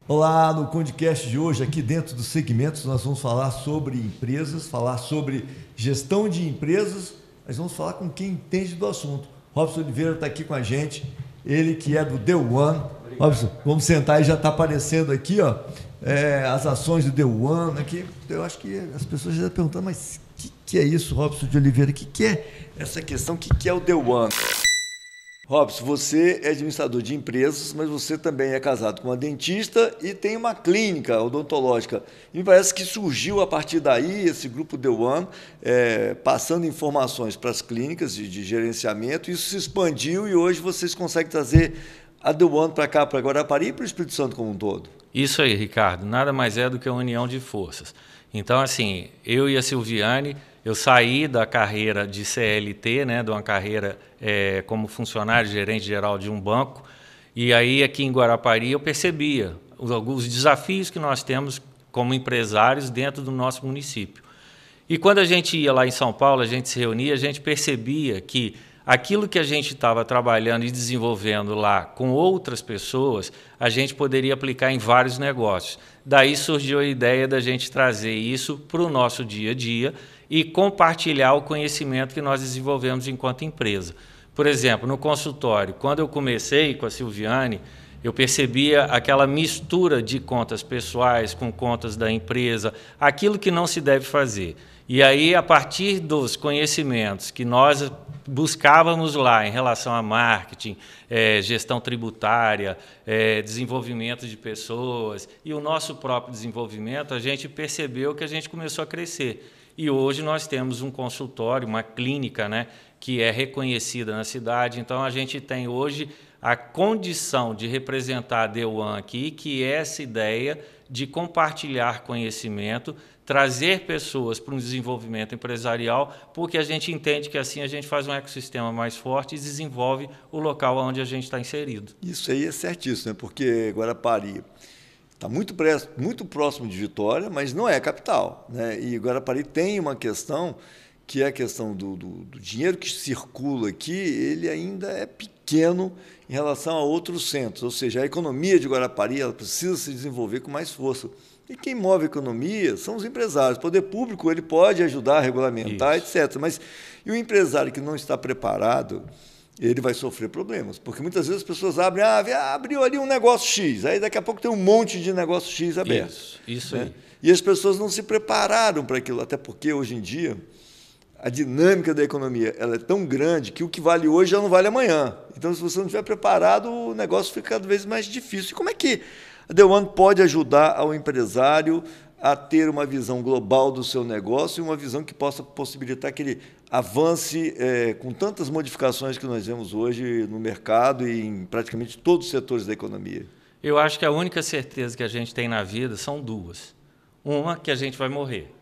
Olá, no Condecast de hoje, aqui dentro dos segmentos, nós vamos falar sobre empresas, falar sobre gestão de empresas, mas vamos falar com quem entende do assunto. Robson Oliveira está aqui com a gente, ele que é do The One. Obrigado. Robson, vamos sentar e já está aparecendo aqui, ó, as ações do The One. Aqui, eu acho que as pessoas já estão perguntando, mas o que é isso, Robson de Oliveira? O que é essa questão? O que é o The One? Robson, você é administrador de empresas, mas você também é casado com uma dentista e tem uma clínica odontológica. E me parece que surgiu a partir daí esse grupo The One, passando informações para as clínicas de gerenciamento. Isso se expandiu e hoje vocês conseguem trazer a The One para cá, para Guarapari e para o Espírito Santo como um todo. Isso aí, Ricardo. Nada mais é do que uma união de forças. Então, assim, eu e a Silviane, eu saí da carreira de CLT, né, de uma carreira como funcionário gerente geral de um banco, e aí aqui em Guarapari eu percebia os desafios que nós temos como empresários dentro do nosso município. E quando a gente ia lá em São Paulo, a gente se reunia, a gente percebia que aquilo que a gente estava trabalhando e desenvolvendo lá com outras pessoas, a gente poderia aplicar em vários negócios. Daí surgiu a ideia da gente trazer isso para o nosso dia a dia e compartilhar o conhecimento que nós desenvolvemos enquanto empresa. Por exemplo, no consultório, quando eu comecei com a Silviane, eu percebia aquela mistura de contas pessoais com contas da empresa, aquilo que não se deve fazer. E aí, a partir dos conhecimentos que nós buscávamos lá em relação a marketing, gestão tributária, desenvolvimento de pessoas e o nosso próprio desenvolvimento, a gente percebeu que a gente começou a crescer. E hoje nós temos um consultório, uma clínica, né, que é reconhecida na cidade. Então, a gente tem hoje a condição de representar a The One aqui, que é essa ideia de compartilhar conhecimento, trazer pessoas para um desenvolvimento empresarial, porque a gente entende que assim a gente faz um ecossistema mais forte e desenvolve o local onde a gente está inserido. Isso aí é certíssimo, né? Porque Guarapari está muito próximo de Vitória, mas não é capital, né? E Guarapari tem uma questão que é a questão do dinheiro que circula aqui, ele ainda é pequeno em relação a outros centros, ou seja, a economia de Guarapari ela precisa se desenvolver com mais força. E quem move a economia são os empresários. O poder público ele pode ajudar a regulamentar, isso, etc. Mas e o empresário que não está preparado, ele vai sofrer problemas. Porque muitas vezes as pessoas abriu ali um negócio X, aí daqui a pouco tem um monte de negócio X aberto. Isso né? aí. E as pessoas não se prepararam para aquilo, até porque hoje em dia a dinâmica da economia ela é tão grande que o que vale hoje já não vale amanhã. Então, se você não estiver preparado, o negócio fica cada vez mais difícil. E como é que a The One pode ajudar ao empresário a ter uma visão global do seu negócio e uma visão que possa possibilitar que ele avance com tantas modificações que nós vemos hoje no mercado e em praticamente todos os setores da economia? Eu acho que a única certeza que a gente tem na vida são duas. Uma, que a gente vai morrer.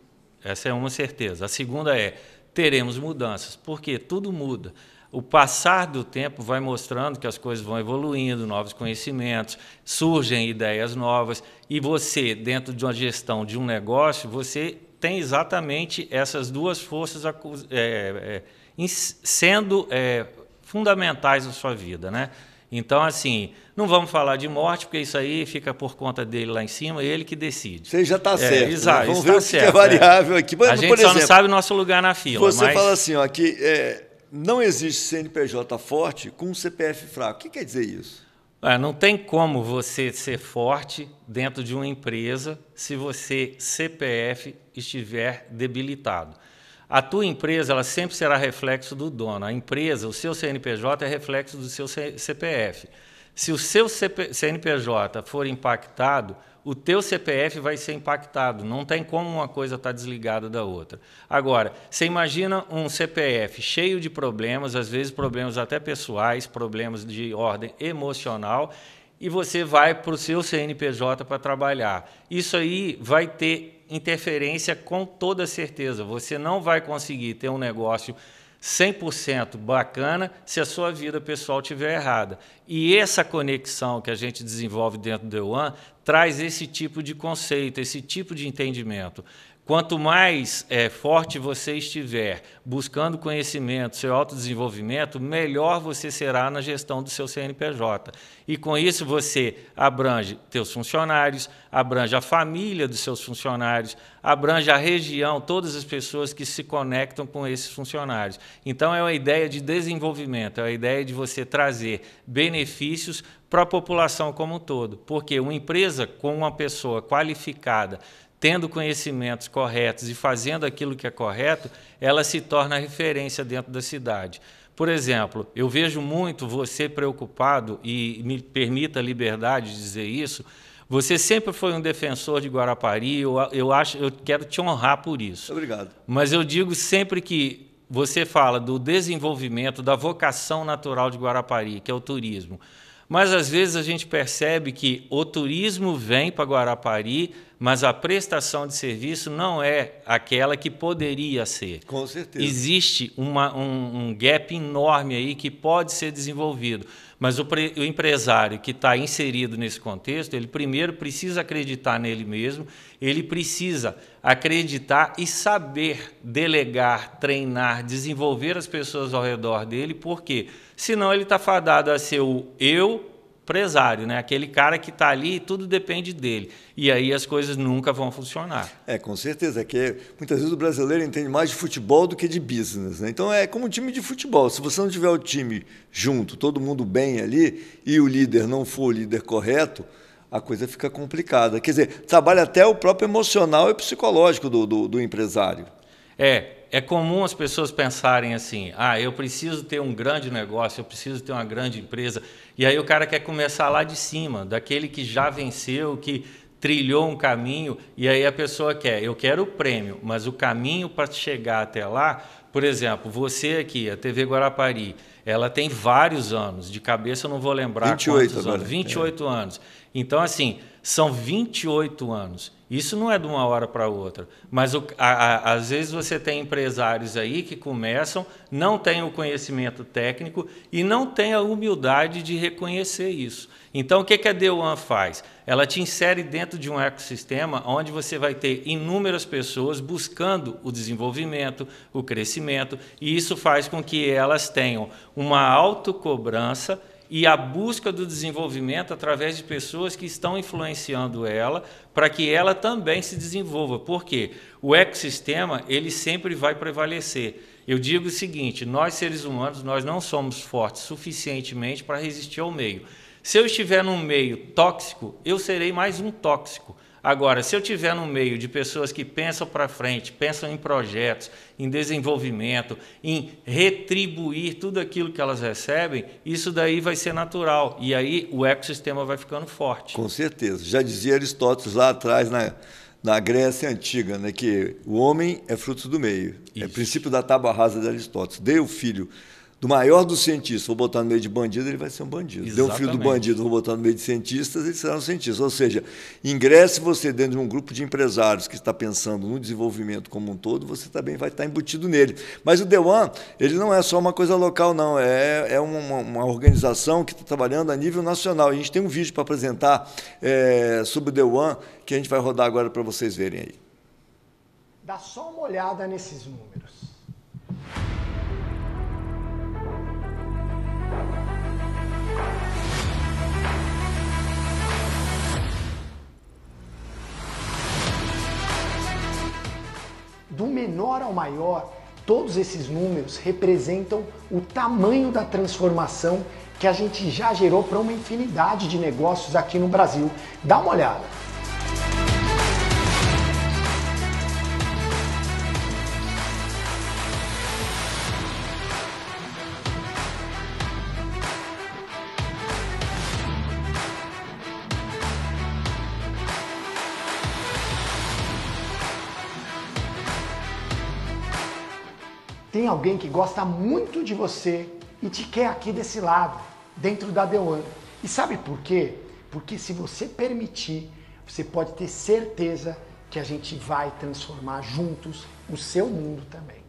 Essa é uma certeza. A segunda é, teremos mudanças, porque tudo muda. O passar do tempo vai mostrando que as coisas vão evoluindo, novos conhecimentos, surgem ideias novas, e você, dentro de uma gestão de um negócio, você tem exatamente essas duas forças sendo fundamentais na sua vida, né? Então, assim, não vamos falar de morte, porque isso aí fica por conta dele lá em cima, ele que decide. Você já está certo. Exato, vamos ver o que é variável aqui. A gente só não sabe o nosso lugar na fila. Você fala assim, ó, que não existe CNPJ forte com um CPF fraco. O que quer dizer isso? Não tem como você ser forte dentro de uma empresa se você CPF estiver debilitado. A tua empresa ela sempre será reflexo do dono. A empresa, o seu CNPJ é reflexo do seu CPF. Se o seu CNPJ for impactado, o teu CPF vai ser impactado. Não tem como uma coisa estar desligada da outra. Agora, você imagina um CPF cheio de problemas, às vezes problemas até pessoais, problemas de ordem emocional, e você vai para o seu CNPJ para trabalhar. Isso aí vai ter interferência com toda certeza. Você não vai conseguir ter um negócio 100% bacana se a sua vida pessoal estiver errada. E essa conexão que a gente desenvolve dentro do The One traz esse tipo de conceito, esse tipo de entendimento. Quanto mais forte você estiver buscando conhecimento, seu autodesenvolvimento, melhor você será na gestão do seu CNPJ. E com isso você abrange seus funcionários, abrange a família dos seus funcionários, abrange a região, todas as pessoas que se conectam com esses funcionários. Então é uma ideia de desenvolvimento, é a ideia de você trazer benefícios para a população como um todo. Porque uma empresa com uma pessoa qualificada, tendo conhecimentos corretos e fazendo aquilo que é correto, ela se torna referência dentro da cidade. Por exemplo, eu vejo muito você preocupado, e me permita a liberdade de dizer isso, você sempre foi um defensor de Guarapari, eu quero te honrar por isso. Obrigado. Mas eu digo sempre que você fala do desenvolvimento, da vocação natural de Guarapari, que é o turismo. Mas, às vezes, a gente percebe que o turismo vem para Guarapari, mas a prestação de serviço não é aquela que poderia ser. Com certeza. Existe um gap enorme aí que pode ser desenvolvido. Mas o empresário que está inserido nesse contexto, ele primeiro precisa acreditar nele mesmo, ele precisa acreditar e saber delegar, treinar, desenvolver as pessoas ao redor dele, porque senão ele está fadado a ser o empresário, né? Aquele cara que está ali e tudo depende dele. E aí as coisas nunca vão funcionar. Com certeza. É que muitas vezes o brasileiro entende mais de futebol do que de business, né? Então é como um time de futebol. Se você não tiver o time junto, todo mundo bem ali, e o líder não for o líder correto, a coisa fica complicada. Quer dizer, trabalha até o próprio emocional e psicológico do empresário. É comum as pessoas pensarem assim, eu preciso ter um grande negócio, eu preciso ter uma grande empresa, e aí o cara quer começar lá de cima, daquele que já venceu, que trilhou um caminho, e aí a pessoa eu quero o prêmio, mas o caminho para chegar até lá, por exemplo, você aqui, a TV Guarapari, ela tem vários anos, de cabeça eu não vou lembrar 28 quantos agora. anos, 28 anos. Então, assim, são 28 anos. Isso não é de uma hora para outra, mas às vezes você tem empresários aí que começam, não têm o conhecimento técnico e não têm a humildade de reconhecer isso. Então, o que a D1 faz? Ela te insere dentro de um ecossistema onde você vai ter inúmeras pessoas buscando o desenvolvimento, o crescimento, e isso faz com que elas tenham uma autocobrança e a busca do desenvolvimento através de pessoas que estão influenciando ela para que ela também se desenvolva. Por quê? O ecossistema ele sempre vai prevalecer. Eu digo o seguinte, nós seres humanos nós não somos fortes suficientemente para resistir ao meio. Se eu estiver num meio tóxico, eu serei mais um tóxico. Agora, se eu estiver no meio de pessoas que pensam para frente, pensam em projetos, em desenvolvimento, em retribuir tudo aquilo que elas recebem, isso daí vai ser natural. E aí o ecossistema vai ficando forte. Com certeza. Já dizia Aristóteles lá atrás, na Grécia Antiga, né, que o homem é fruto do meio. Isso. É o princípio da tábua rasa de Aristóteles. Dê o filho do maior dos cientistas, vou botar no meio de bandido, ele vai ser um bandido. Exatamente. Dê um filho do bandido, vou botar no meio de cientistas, ele será um cientista. Ou seja, ingresse você dentro de um grupo de empresários que está pensando no desenvolvimento como um todo, você também vai estar embutido nele. Mas o D1, ele não é só uma coisa local, não. É uma organização que está trabalhando a nível nacional. A gente tem um vídeo para apresentar sobre o D1, que a gente vai rodar agora para vocês verem aí. Dá só uma olhada nesses números. Do menor ao maior, todos esses números representam o tamanho da transformação que a gente já gerou para uma infinidade de negócios aqui no Brasil. Dá uma olhada. Tem alguém que gosta muito de você e te quer aqui desse lado, dentro da D1. E sabe por quê? Porque se você permitir, você pode ter certeza que a gente vai transformar juntos o seu mundo também.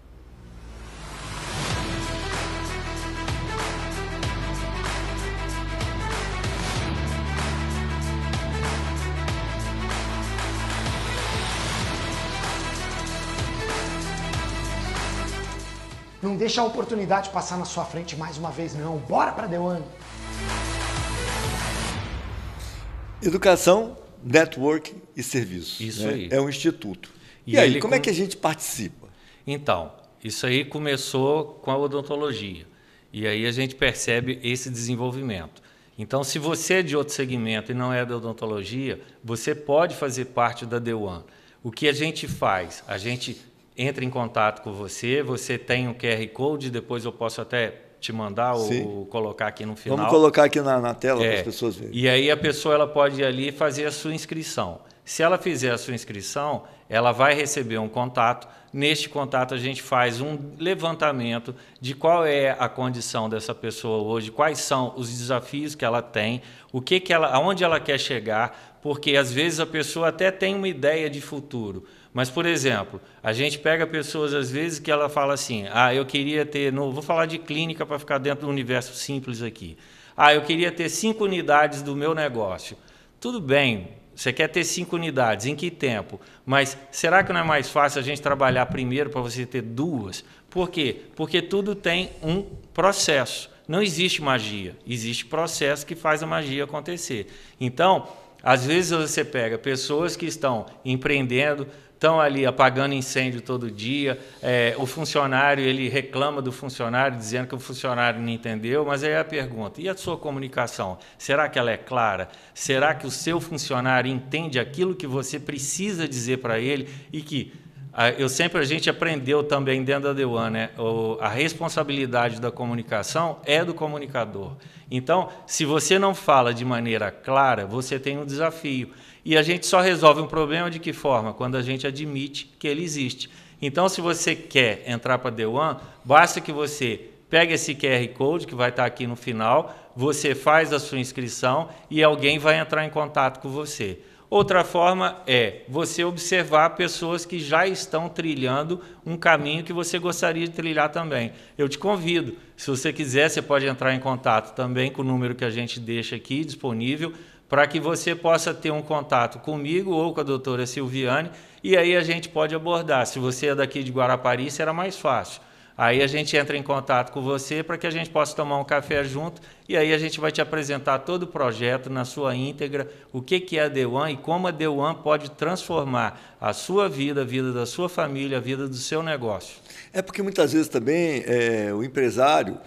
Não deixa a oportunidade passar na sua frente mais uma vez, não. Bora para The One. Educação, network e serviço. Isso né? aí. É um instituto. E E aí, ele como é que a gente participa? Então, isso aí começou com a odontologia. E aí a gente percebe esse desenvolvimento. Então, se você é de outro segmento e não é da odontologia, você pode fazer parte da The One. O que a gente faz? A gente entra em contato com você, você tem um QR Code, depois eu posso até te mandar ou colocar aqui no final. Vamos colocar aqui na tela para as pessoas verem. E aí a pessoa ela pode ir ali e fazer a sua inscrição. Se ela fizer a sua inscrição, ela vai receber um contato. Neste contato a gente faz um levantamento de qual é a condição dessa pessoa hoje, quais são os desafios que ela tem, aonde ela quer chegar, porque às vezes a pessoa até tem uma ideia de futuro. Mas, por exemplo, a gente pega pessoas às vezes que ela fala assim, eu queria ter, vou falar de clínica para ficar dentro do universo simples aqui. Eu queria ter 5 unidades do meu negócio. Tudo bem. Você quer ter 5 unidades, em que tempo? Mas será que não é mais fácil a gente trabalhar primeiro para você ter 2? Por quê? Porque tudo tem um processo. Não existe magia, existe processo que faz a magia acontecer. Então, às vezes você pega pessoas que estão empreendendo, estão ali apagando incêndio todo dia, o funcionário ele reclama do funcionário, dizendo que o funcionário não entendeu, mas aí é a pergunta, e a sua comunicação? Será que ela é clara? Será que o seu funcionário entende aquilo que você precisa dizer para ele e que a gente aprendeu também dentro da The One, né? A responsabilidade da comunicação é do comunicador. Então, se você não fala de maneira clara, você tem um desafio. E a gente só resolve um problema de que forma? Quando a gente admite que ele existe. Então, se você quer entrar para The One, basta que você pegue esse QR Code, que vai estar aqui no final, você faz a sua inscrição e alguém vai entrar em contato com você. Outra forma é você observar pessoas que já estão trilhando um caminho que você gostaria de trilhar também. Eu te convido, se você quiser, você pode entrar em contato também com o número que a gente deixa aqui disponível, para que você possa ter um contato comigo ou com a doutora Silviane, e aí a gente pode abordar. Se você é daqui de Guarapari, será mais fácil. Aí a gente entra em contato com você para que a gente possa tomar um café junto e aí a gente vai te apresentar todo o projeto na sua íntegra, o que é a The One e como a The One pode transformar a sua vida, a vida da sua família, a vida do seu negócio. É porque muitas vezes também o empresário,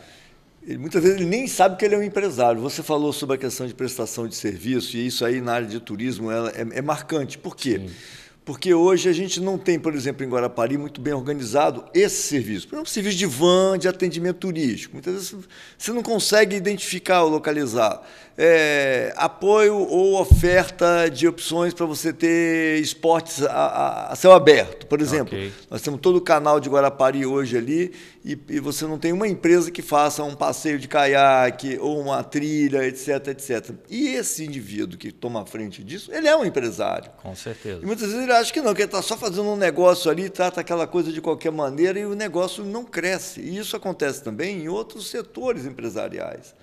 muitas vezes ele nem sabe que ele é um empresário. Você falou sobre a questão de prestação de serviço e isso aí na área de turismo é marcante. Por quê? Sim. Porque hoje a gente não tem, por exemplo, em Guarapari, muito bem organizado esse serviço. Por exemplo, serviço de van, de atendimento turístico. Muitas vezes você não consegue identificar ou localizar. Apoio ou oferta de opções para você ter esportes a céu aberto. Por exemplo, nós temos todo o canal de Guarapari hoje ali e você não tem uma empresa que faça um passeio de caiaque ou uma trilha, etc, etc. E esse indivíduo que toma a frente disso, ele é um empresário. Com certeza. E muitas vezes ele acha que não, que ele está só fazendo um negócio ali, trata aquela coisa de qualquer maneira e o negócio não cresce. E isso acontece também em outros setores empresariais,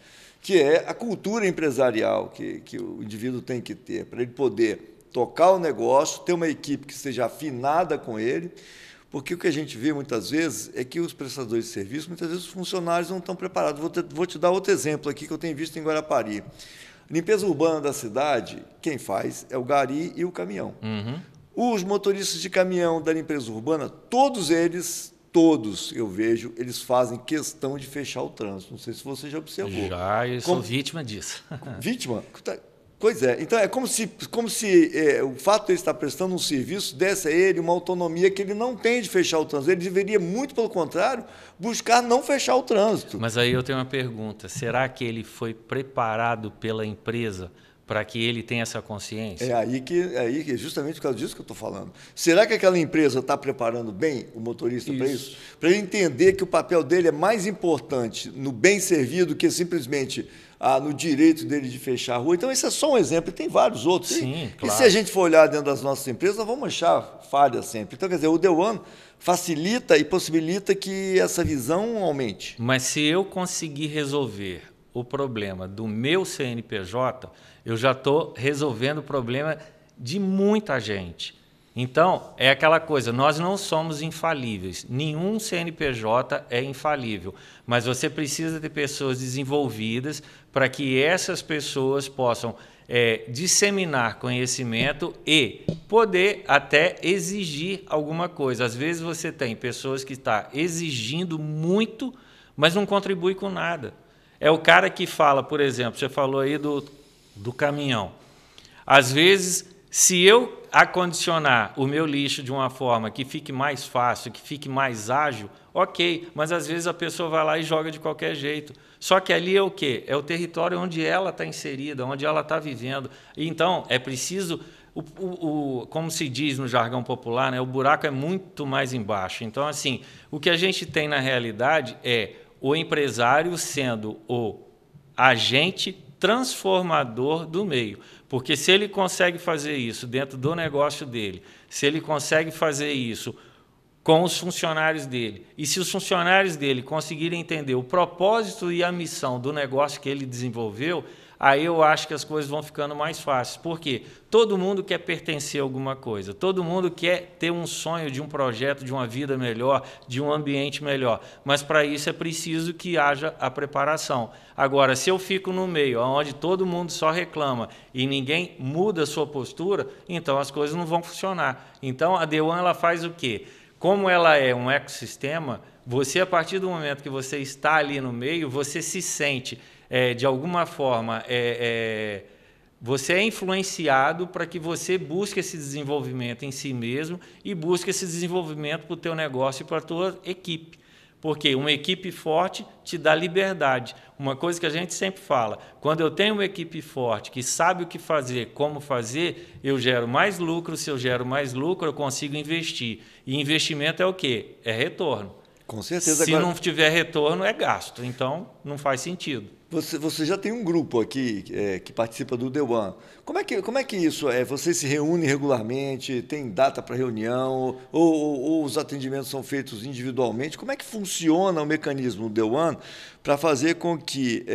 que é a cultura empresarial que o indivíduo tem que ter para ele poder tocar o negócio, ter uma equipe que esteja afinada com ele, porque o que a gente vê muitas vezes é que os prestadores de serviço, muitas vezes os funcionários não estão preparados. Vou te dar outro exemplo aqui que eu tenho visto em Guarapari. Limpeza urbana da cidade, quem faz é o gari e o caminhão. Uhum. Os motoristas de caminhão da limpeza urbana, todos eu vejo, eles fazem questão de fechar o trânsito. Não sei se você já observou. Já, eu sou vítima disso. Vítima? Pois é. Então, é como se o fato de ele estar prestando um serviço desse a ele uma autonomia que ele não tem de fechar o trânsito. Ele deveria, muito pelo contrário, buscar não fechar o trânsito. Mas aí eu tenho uma pergunta. Será que ele foi preparado pela empresa para que ele tenha essa consciência? É aí que justamente por causa disso que eu estou falando. Será que aquela empresa está preparando bem o motorista para isso? Para ele entender que o papel dele é mais importante no bem servir do que simplesmente no direito dele de fechar a rua. Então, esse é só um exemplo, e tem vários outros. Sim, claro. E se a gente for olhar dentro das nossas empresas, nós vamos achar falhas sempre. Então, quer dizer, o The One facilita e possibilita que essa visão aumente. Mas se eu conseguir resolver o problema do meu CNPJ, eu já estou resolvendo o problema de muita gente. Então, é aquela coisa, nós não somos infalíveis, nenhum CNPJ é infalível, mas você precisa ter pessoas desenvolvidas para que essas pessoas possam disseminar conhecimento e poder até exigir alguma coisa. Às vezes você tem pessoas que estão exigindo muito, mas não contribui com nada. É o cara que fala, por exemplo, você falou aí do caminhão. Às vezes, se eu acondicionar o meu lixo de uma forma que fique mais fácil, que fique mais ágil, ok, mas às vezes a pessoa vai lá e joga de qualquer jeito. Só que ali é o quê? É o território onde ela está inserida, onde ela está vivendo. Então, é preciso, como se diz no jargão popular, né, o buraco é muito mais embaixo. Então, assim, o que a gente tem na realidade é o empresário sendo o agente transformador do meio. Porque se ele consegue fazer isso dentro do negócio dele, se ele consegue fazer isso com os funcionários dele, e se os funcionários dele conseguirem entender o propósito e a missão do negócio que ele desenvolveu, aí eu acho que as coisas vão ficando mais fáceis. Por quê? Todo mundo quer pertencer a alguma coisa, todo mundo quer ter um sonho de um projeto, de uma vida melhor, de um ambiente melhor, mas para isso é preciso que haja a preparação. Agora, se eu fico no meio, onde todo mundo só reclama e ninguém muda a sua postura, então as coisas não vão funcionar. Então, a The One ela faz o quê? Como ela é um ecossistema, você, a partir do momento que você está ali no meio, você se sente, de alguma forma, você é influenciado para que você busque esse desenvolvimento em si mesmo e busque esse desenvolvimento para o teu negócio e para a tua equipe. Porque uma equipe forte te dá liberdade. Uma coisa que a gente sempre fala, quando eu tenho uma equipe forte que sabe o que fazer, como fazer, eu gero mais lucro. Se eu gero mais lucro, eu consigo investir. E investimento é o quê? É retorno. Com certeza. Se não tiver retorno, é gasto. Então, não faz sentido. Você já tem um grupo aqui que participa do The One. Como é que isso é? Você se reúne regularmente? Tem data para reunião? Ou os atendimentos são feitos individualmente? Como é que funciona o mecanismo do The One para fazer com que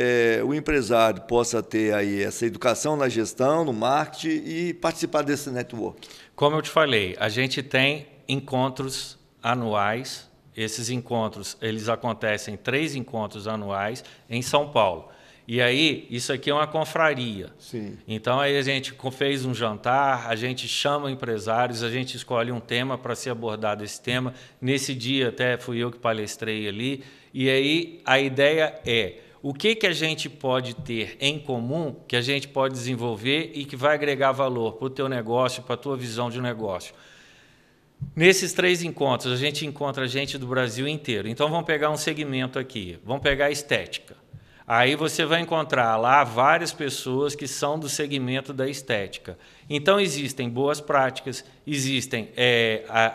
o empresário possa ter aí essa educação na gestão, no marketing e participar desse network? Como eu te falei, a gente tem encontros anuais. Esses encontros, eles acontecem 3 encontros anuais em São Paulo. E aí, isso aqui é uma confraria. Sim. Então, aí a gente fez um jantar, a gente chama empresários, a gente escolhe um tema para ser abordado esse tema. Nesse dia, até fui eu que palestrei ali. E aí, a ideia é o que a gente pode ter em comum, que a gente pode desenvolver e que vai agregar valor para o teu negócio, para a tua visão de negócio. Nesses 3 encontros, a gente encontra gente do Brasil inteiro. Então, vamos pegar um segmento aqui. Vamos pegar a estética. Aí você vai encontrar lá várias pessoas que são do segmento da estética. Então, existem boas práticas, existem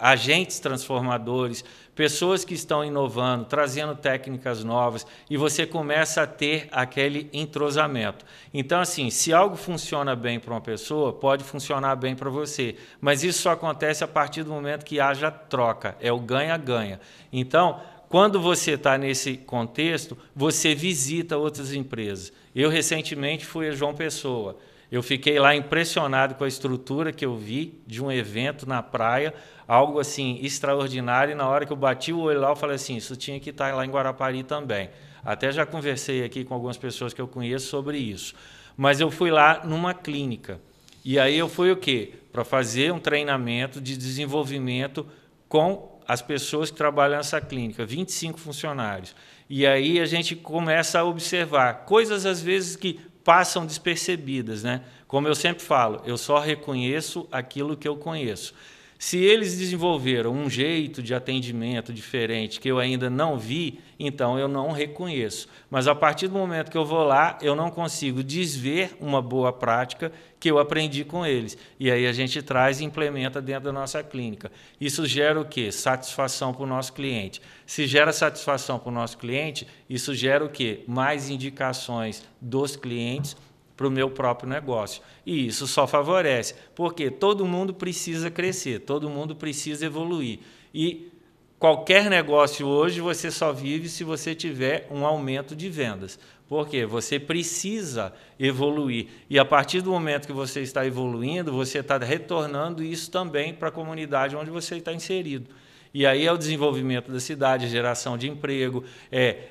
agentes transformadores, pessoas que estão inovando, trazendo técnicas novas, e você começa a ter aquele entrosamento. Então, assim, se algo funciona bem para uma pessoa, pode funcionar bem para você, mas isso só acontece a partir do momento que haja troca, é o ganha-ganha. Então, quando você está nesse contexto, você visita outras empresas. Eu, recentemente, fui a João Pessoa. Eu fiquei lá impressionado com a estrutura que eu vi de um evento na praia, algo assim extraordinário, e na hora que eu bati o olho lá, eu falei assim, isso tinha que estar lá em Guarapari também. Até já conversei aqui com algumas pessoas que eu conheço sobre isso. Mas eu fui lá numa clínica. E aí eu fui o quê? Para fazer um treinamento de desenvolvimento com as pessoas que trabalham nessa clínica, 25 funcionários. E aí a gente começa a observar coisas, às vezes, que passam despercebidas, né? Como eu sempre falo, eu só reconheço aquilo que eu conheço. Se eles desenvolveram um jeito de atendimento diferente que eu ainda não vi, então eu não reconheço. Mas a partir do momento que eu vou lá, eu não consigo desver uma boa prática que eu aprendi com eles. E aí a gente traz e implementa dentro da nossa clínica. Isso gera o quê? Satisfação para o nosso cliente. Se gera satisfação para o nosso cliente, isso gera o quê? Mais indicações dos clientes para o meu próprio negócio. E isso só favorece, porque todo mundo precisa crescer, todo mundo precisa evoluir. E qualquer negócio hoje você só vive se você tiver um aumento de vendas. Por quê? Você precisa evoluir. E a partir do momento que você está evoluindo, você está retornando isso também para a comunidade onde você está inserido. E aí é o desenvolvimento da cidade, geração de emprego,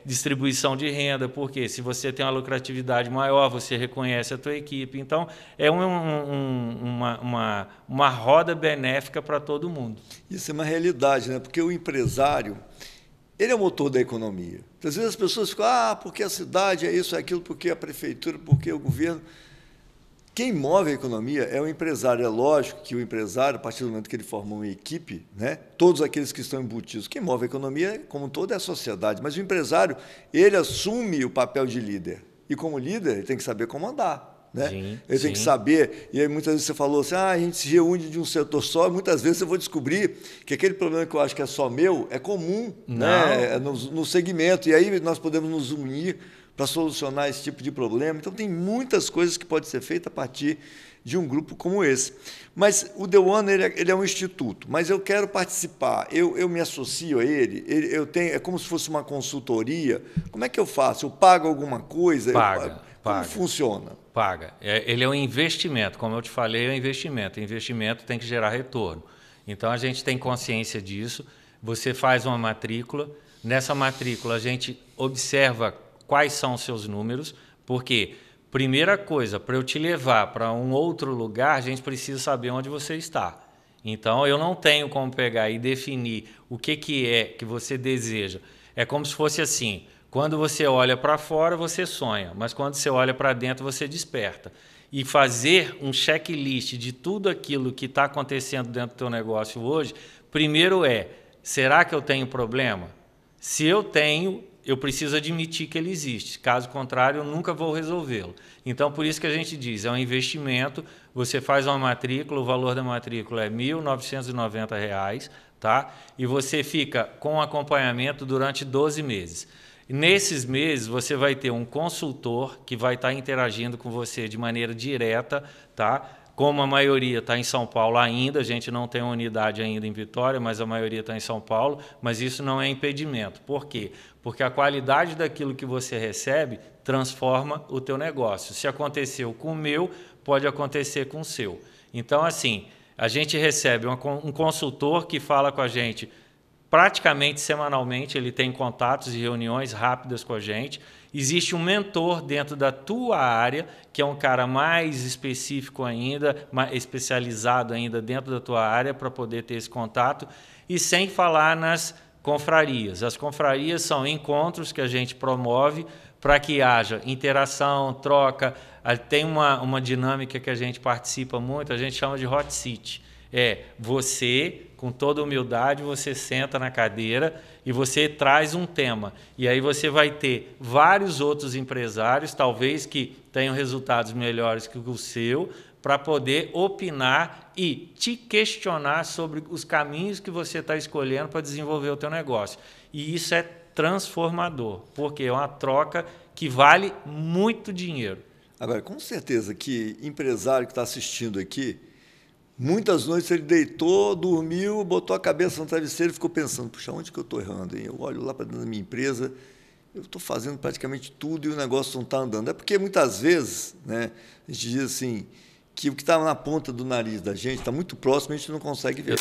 distribuição de renda, porque se você tem uma lucratividade maior, você reconhece a tua equipe. Então, é uma roda benéfica para todo mundo. Isso é uma realidade, né? Porque o empresário, ele é o motor da economia. Às vezes as pessoas ficam, porque a cidade é isso, é aquilo, porque a prefeitura, porque o governo. Quem move a economia é o empresário. É lógico que o empresário, a partir do momento que ele forma uma equipe, né, todos aqueles que estão embutidos, quem move a economia, como um todo, é a sociedade. Mas o empresário, ele assume o papel de líder. E como líder, ele tem que saber comandar. Né? Sim, ele tem que saber. E aí muitas vezes você falou assim, a gente se reúne de um setor só. Muitas vezes eu vou descobrir que aquele problema que eu acho que é só meu é comum, né, no segmento. E aí nós podemos nos unir para solucionar esse tipo de problema. Então, tem muitas coisas que podem ser feitas a partir de um grupo como esse. Mas o The One, ele é um instituto, mas eu quero participar, eu me associo a ele, é como se fosse uma consultoria. Como é que eu faço? Eu pago alguma coisa? Paga. Como funciona? Paga. Ele é um investimento, como eu te falei, é um investimento. O investimento tem que gerar retorno. Então, a gente tem consciência disso. Você faz uma matrícula. Nessa matrícula, a gente observa quais são os seus números, porque, primeira coisa, para eu te levar para um outro lugar, a gente precisa saber onde você está. Então, eu não tenho como pegar e definir o que é que você deseja. É como se fosse assim, quando você olha para fora, você sonha, mas quando você olha para dentro, você desperta. E fazer um checklist de tudo aquilo que está acontecendo dentro do teu negócio hoje, primeiro será que eu tenho problema? Se eu tenho, eu preciso admitir que ele existe. Caso contrário, eu nunca vou resolvê-lo. Então, por isso que a gente diz, é um investimento, você faz uma matrícula, o valor da matrícula é R$ 1.990, tá? E você fica com acompanhamento durante 12 meses. Nesses meses, você vai ter um consultor que vai estar interagindo com você de maneira direta, tá? Como a maioria está em São Paulo ainda, a gente não tem uma unidade ainda em Vitória, mas a maioria está em São Paulo, mas isso não é impedimento. Por quê? Porque a qualidade daquilo que você recebe transforma o teu negócio. Se aconteceu com o meu, pode acontecer com o seu. Então, assim, a gente recebe um consultor que fala com a gente praticamente semanalmente, ele tem contatos e reuniões rápidas com a gente. Existe um mentor dentro da tua área, que é um cara mais específico ainda, mais especializado ainda dentro da tua área para poder ter esse contato. E sem falar nas confrarias. As confrarias são encontros que a gente promove para que haja interação, troca. Tem uma dinâmica que a gente participa muito, a gente chama de hot seat. Você, com toda humildade, você senta na cadeira e você traz um tema. E aí você vai ter vários outros empresários, talvez que tenham resultados melhores que o seu, para poder opinar e te questionar sobre os caminhos que você está escolhendo para desenvolver o teu negócio. E isso é transformador, porque é uma troca que vale muito dinheiro. Agora, com certeza que empresário que está assistindo aqui, muitas noites ele deitou, dormiu, botou a cabeça no travesseiro e ficou pensando, puxa, onde que eu estou errando, hein? Eu olho lá para dentro da minha empresa, eu estou fazendo praticamente tudo e o negócio não está andando. É porque muitas vezes, né, a gente diz assim, que o que está na ponta do nariz da gente está muito próximo, a gente não consegue ver.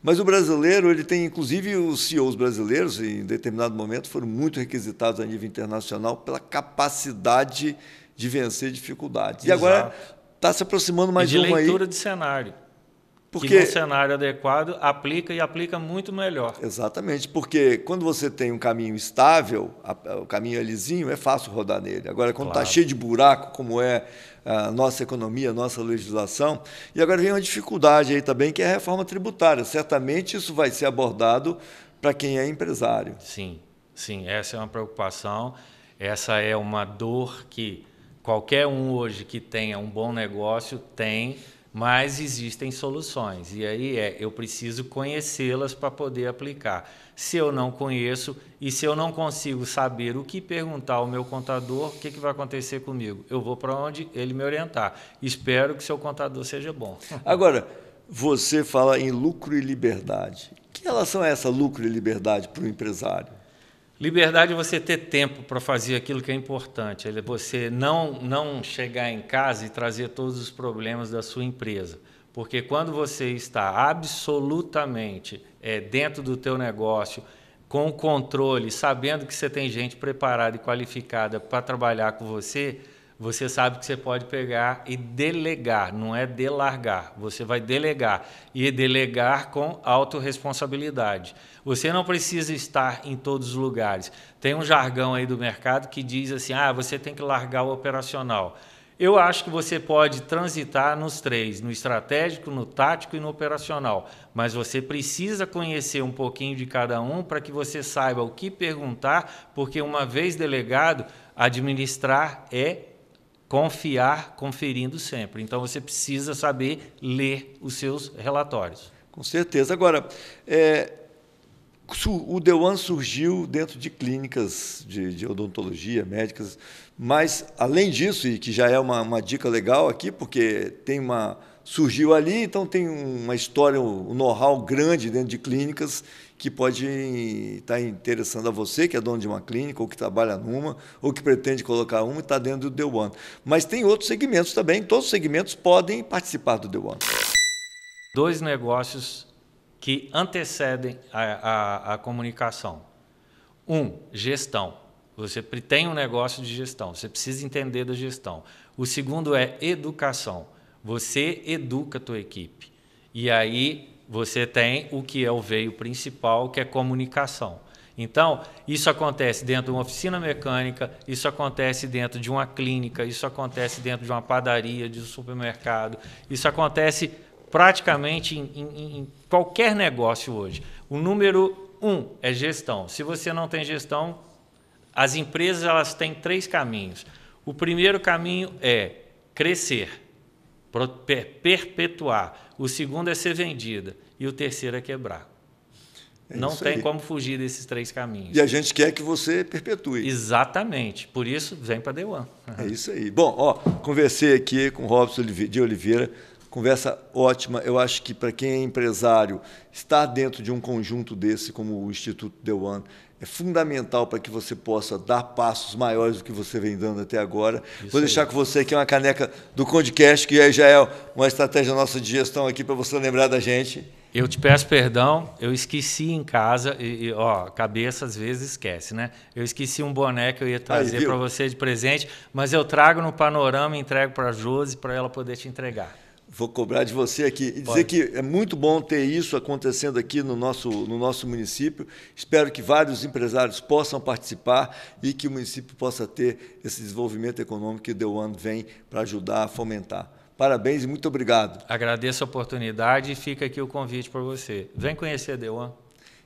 Mas o brasileiro, ele tem, inclusive os CEOs brasileiros, em determinado momento, foram muito requisitados a nível internacional pela capacidade de vencer dificuldades. Exato. E agora está se aproximando mais de uma aí. leitura de cenário. Porque, que no cenário adequado aplica e aplica muito melhor. Exatamente, porque quando você tem um caminho estável, o caminho é lisinho, é fácil rodar nele. Agora, quando está cheio de buraco, como é a nossa economia, a nossa legislação, e agora vem uma dificuldade aí também, que é a reforma tributária. Certamente isso vai ser abordado para quem é empresário. Sim, sim, essa é uma preocupação, essa é uma dor que qualquer um hoje que tenha um bom negócio tem, mas existem soluções. E aí eu preciso conhecê-las para poder aplicar. Se eu não conheço e se eu não consigo saber o que perguntar ao meu contador, o que vai acontecer comigo? Eu vou para onde ele me orientar. Espero que seu contador seja bom. Agora, você fala em lucro e liberdade. Que relação é essa lucro e liberdade para o empresário? Liberdade é você ter tempo para fazer aquilo que é importante. É você não chegar em casa e trazer todos os problemas da sua empresa. Porque quando você está absolutamente dentro do teu negócio, com o controle, sabendo que você tem gente preparada e qualificada para trabalhar com você, você sabe que você pode pegar e delegar, não é delargar. Você vai delegar e delegar com autorresponsabilidade. Você não precisa estar em todos os lugares. Tem um jargão aí do mercado que diz assim, você tem que largar o operacional. Eu acho que você pode transitar nos três, no estratégico, no tático e no operacional, mas você precisa conhecer um pouquinho de cada um para que você saiba o que perguntar, porque uma vez delegado, administrar é confiar, conferindo sempre. Então, você precisa saber ler os seus relatórios. Com certeza. Agora, o The One surgiu dentro de clínicas de odontologia, médicas, mas, além disso, e que já é uma dica legal aqui, porque surgiu ali, então tem uma história, um know-how grande dentro de clínicas que pode estar interessando a você, que é dono de uma clínica, ou que trabalha numa, ou que pretende colocar uma e está dentro do The One. Mas tem outros segmentos também, todos os segmentos podem participar do The One. 2 negócios que antecedem a comunicação. 1, gestão. Você tem um negócio de gestão, você precisa entender da gestão. O segundo é educação. Você educa a tua equipe. E aí você tem o que é o veio principal, que é comunicação. Então, isso acontece dentro de uma oficina mecânica, isso acontece dentro de uma clínica, isso acontece dentro de uma padaria, de um supermercado, isso acontece praticamente em qualquer negócio hoje. O número 1 é gestão. Se você não tem gestão, as empresas elas têm 3 caminhos. O primeiro caminho é crescer, perpetuar. O segundo é ser vendida. E o terceiro é quebrar. Não tem como fugir desses 3 caminhos. E a gente quer que você perpetue. Exatamente. Por isso, vem para The One. É isso aí. Bom, conversei aqui com o Robson de Oliveira. Conversa ótima. Eu acho que para quem é empresário, estar dentro de um conjunto desse, como o Instituto The One, é fundamental para que você possa dar passos maiores do que você vem dando até agora. Vou deixar com você aqui uma caneca do Condecast, que já é uma estratégia nossa de gestão aqui para você lembrar da gente. Eu te peço perdão, eu esqueci em casa, cabeça às vezes esquece, né? Eu esqueci um boné que eu ia trazer para você de presente, mas eu trago no panorama e entrego para a Josi para ela poder te entregar. Vou cobrar de você aqui e dizer que é muito bom ter isso acontecendo aqui no nosso município. Espero que vários empresários possam participar e que o município possa ter esse desenvolvimento econômico que o The One vem para ajudar a fomentar. Parabéns e muito obrigado. Agradeço a oportunidade e fica aqui o convite para você. Vem conhecer a The One.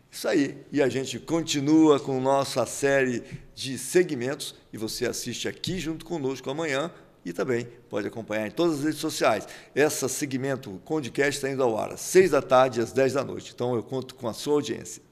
Isso aí. E a gente continua com nossa série de segmentos e você assiste aqui junto conosco amanhã. E também pode acompanhar em todas as redes sociais. Esse segmento Condecast está indo ao ar às 6 da tarde e às 10 da noite. Então, eu conto com a sua audiência.